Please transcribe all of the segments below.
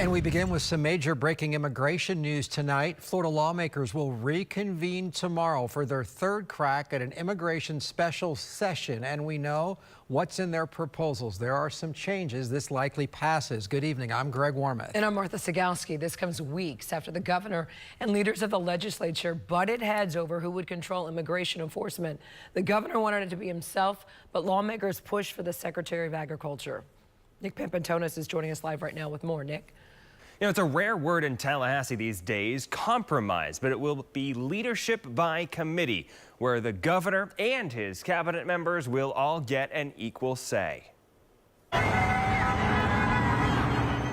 And we begin with some major breaking immigration news tonight. Florida lawmakers will reconvene tomorrow for their third crack at an immigration special session. And we know what's in their proposals. There are some changes. This likely passes. Good evening. I'm Greg Warmoth. And I'm Martha Sagowski. This comes weeks after the governor and leaders of the legislature butted heads over who would control immigration enforcement. The governor wanted it to be himself, but lawmakers pushed for the Secretary of Agriculture. Nick Pampantonis is joining us live right now with more. Nick. You know, it's a rare word in Tallahassee these days, compromise, but it will be leadership by committee, where the governor and his cabinet members will all get an equal say.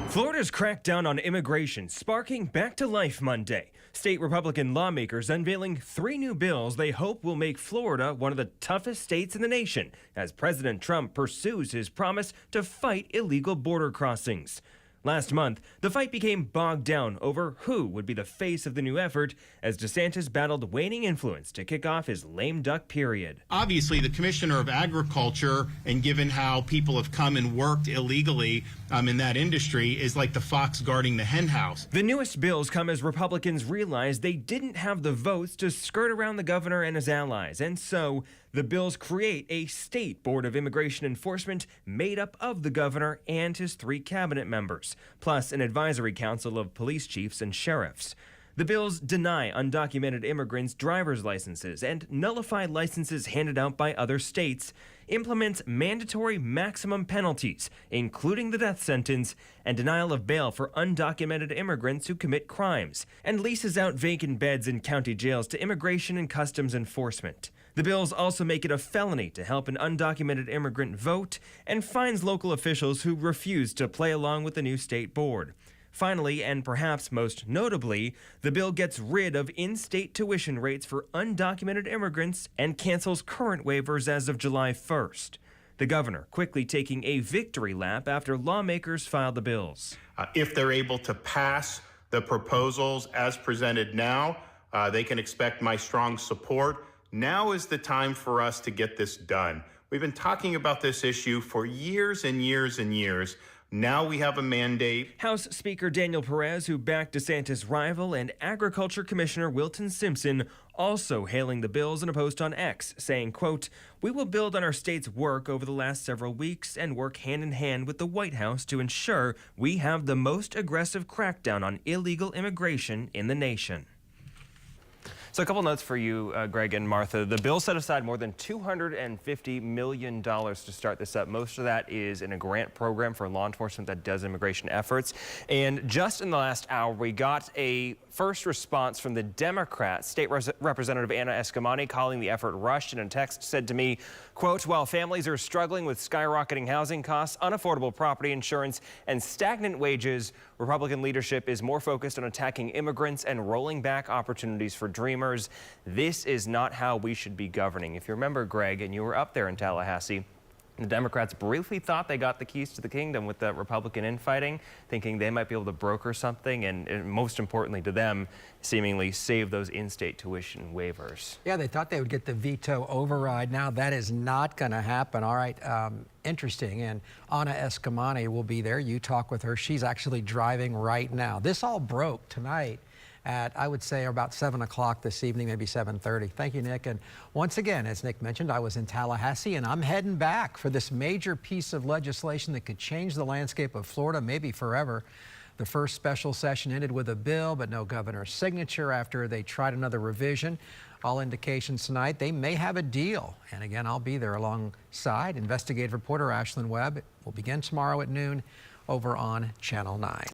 Florida's crackdown on immigration sparking back to life Monday. State Republican lawmakers unveiling 3 new bills they hope will make Florida one of the toughest states in the nation as President Trump pursues his promise to fight illegal border crossings. Last month, the fight became bogged down over who would be the face of the new effort as DeSantis battled waning influence to kick off his lame duck period. Obviously, the Commissioner of Agriculture, and given how people have come and worked illegally in that industry, is like the fox guarding the hen house. The newest bills come as Republicans realized they didn't have the votes to skirt around the governor and his allies, and so the bills create a state board of immigration enforcement made up of the governor and his 3 cabinet members, plus an advisory council of police chiefs and sheriffs. The bills deny undocumented immigrants driver's licenses and nullify licenses handed out by other states, implements mandatory maximum penalties, including the death sentence, and denial of bail for undocumented immigrants who commit crimes, and leases out vacant beds in county jails to immigration and customs enforcement. The bills also make it a felony to help an undocumented immigrant vote and fines local officials who refuse to play along with the new state board. Finally, and perhaps most notably, the bill gets rid of in-state tuition rates for undocumented immigrants and cancels current waivers as of July 1st. The governor quickly taking a victory lap after lawmakers filed the bills. If they're able to pass the proposals as presented now, they can expect my strong support. Now is the time for us to get this done. We've been talking about this issue for years and years and years. Now we have a mandate. House Speaker Daniel Perez, who backed DeSantis' rival, and Agriculture Commissioner Wilton Simpson also hailing the bills in a post on X, saying, quote, "We will build on our state's work over the last several weeks and work hand in hand with the White House to ensure we have the most aggressive crackdown on illegal immigration in the nation." So a couple notes for you, Greg and Martha. The bill set aside more than $250 million to start this up. Most of that is in a grant program for law enforcement that does immigration efforts. And just in the last hour, we got a first response from the Democrat State Representative Anna Escamani, calling the effort rushed. In a text said to me, quote, "While families are struggling with skyrocketing housing costs, unaffordable property insurance, and stagnant wages, Republican leadership is more focused on attacking immigrants and rolling back opportunities for dreamers. This is not how we should be governing." If you remember, Greg, and you were up there in Tallahassee, the Democrats briefly thought they got the keys to the kingdom with the Republican infighting, thinking they might be able to broker something and most importantly to them, seemingly save those in-state tuition waivers. Yeah, they thought they would get the veto override. Now that is not going to happen. All right, interesting. And Anna Escamani will be there. You talk with her. She's actually driving right now. This all broke tonight at, I would say, about 7 o'clock this evening, maybe 7:30. Thank you, Nick. And once again, as Nick mentioned, I was in Tallahassee, and I'm heading back for this major piece of legislation that could change the landscape of Florida, maybe forever. The first special session ended with a bill, but no governor's signature after they tried another revision. All indications tonight, they may have a deal. And again, I'll be there alongside investigative reporter Ashlyn Webb. It will begin tomorrow at noon over on Channel 9.